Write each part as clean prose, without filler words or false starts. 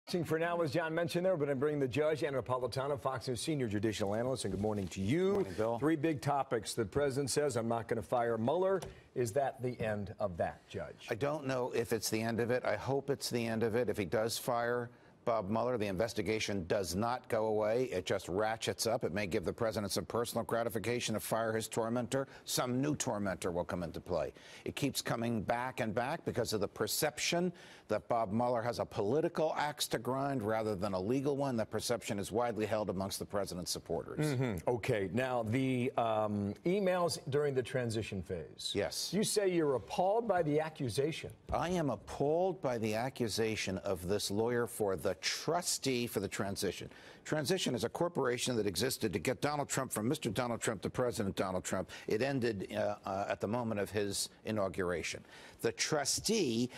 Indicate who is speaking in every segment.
Speaker 1: For now, as John mentioned there, we're going to bring the judge, Napolitano, Fox News senior judicial analyst, and good morning to you.
Speaker 2: Good morning, Bill.
Speaker 1: Three big topics. The president says, I'm not going to fire Mueller. Is that the end of that, Judge?
Speaker 2: I don't know if it's the end of it. I hope it's the end of it. If he does fire Bob Mueller, the investigation does not go away. It just ratchets up. It may give the president some personal gratification to fire his tormentor. Some new tormentor will come into play. It keeps coming back and back because of the perception that Bob Mueller has a political axe to grind rather than a legal one. That perception is widely held amongst the president's supporters.
Speaker 1: Okay. Now, the emails during the transition phase.
Speaker 2: Yes.
Speaker 1: You say you're appalled by the accusation.
Speaker 2: I am appalled by the accusation of this lawyer for the trustee for the transition. Transition is a corporation that existed to get Donald Trump from Mr. Donald Trump to President Donald Trump. It ended at the moment of his inauguration. The trustee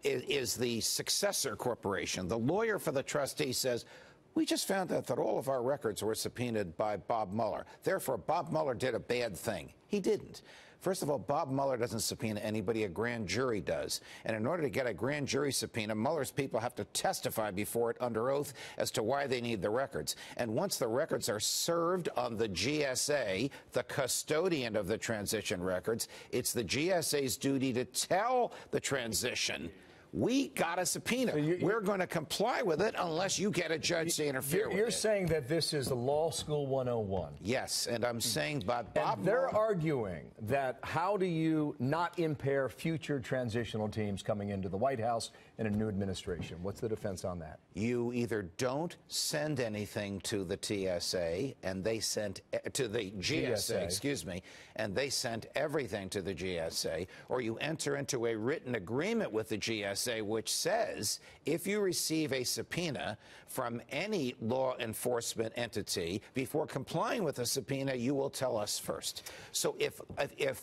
Speaker 2: is the successor corporation. The lawyer for the trustee says, we just found out that all of our records were subpoenaed by Bob Mueller. Therefore, Bob Mueller did a bad thing. He didn't. First of all, Bob Mueller doesn't subpoena anybody. A grand jury does. And in order to get a grand jury subpoena, Mueller's people have to testify before it under oath as to why they need the records. And once the records are served on the GSA, the custodian of the transition records, it's the GSA's duty to tell the transition, we got a subpoena. So we're going to comply with it unless you get a judge to interfere with it.
Speaker 1: You're saying that this is the law school 101.
Speaker 2: Yes, and I'm saying Bob
Speaker 1: they're arguing that how do you not impair future transitional teams coming into the White House in a new administration? What's the defense on that?
Speaker 2: You either don't send anything to the TSA and they sent to the GSA, excuse me, and they sent everything to the GSA, or you enter into a written agreement with the GSA which says if you receive a subpoena from any law enforcement entity, before complying with the subpoena, you will tell us first. So if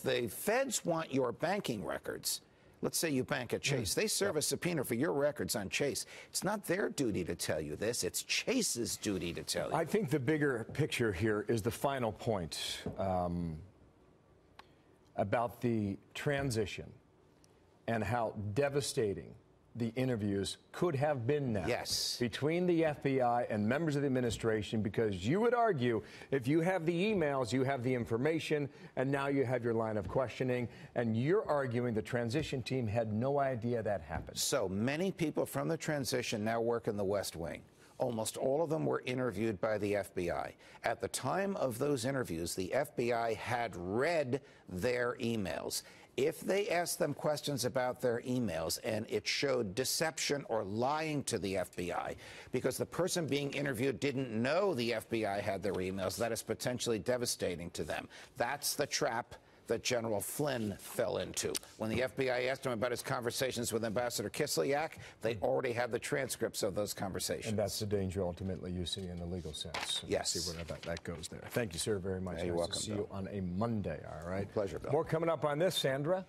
Speaker 2: the feds want your banking records, let's say you bank at Chase, they serve a subpoena for your records on Chase. It's not their duty to tell you this. It's Chase's duty to tell you.
Speaker 1: I think the bigger picture here is the final point about the transition and how devastating the interviews could have been now between the FBI and members of the administration, because you would argue if you have the emails, you have the information, and now you have your line of questioning, and you're arguing the transition team had no idea that happened.
Speaker 2: So many people from the transition now work in the West Wing. Almost all of them were interviewed by the FBI. At the time of those interviews, the FBI had read their emails. If they asked them questions about their emails and it showed deception or lying to the FBI because the person being interviewed didn't know the FBI had their emails, that is potentially devastating to them. That's the trap that General Flynn fell into. When the FBI asked him about his conversations with Ambassador Kislyak, they already had the transcripts of those conversations.
Speaker 1: And that's the danger ultimately you see in the legal sense.
Speaker 2: Yes.
Speaker 1: Let's see where that goes there. Thank you, sir, very much.
Speaker 2: You're welcome,
Speaker 1: See you on a Monday, all right?
Speaker 2: Pleasure, Bill.
Speaker 1: More coming up on this, Sandra.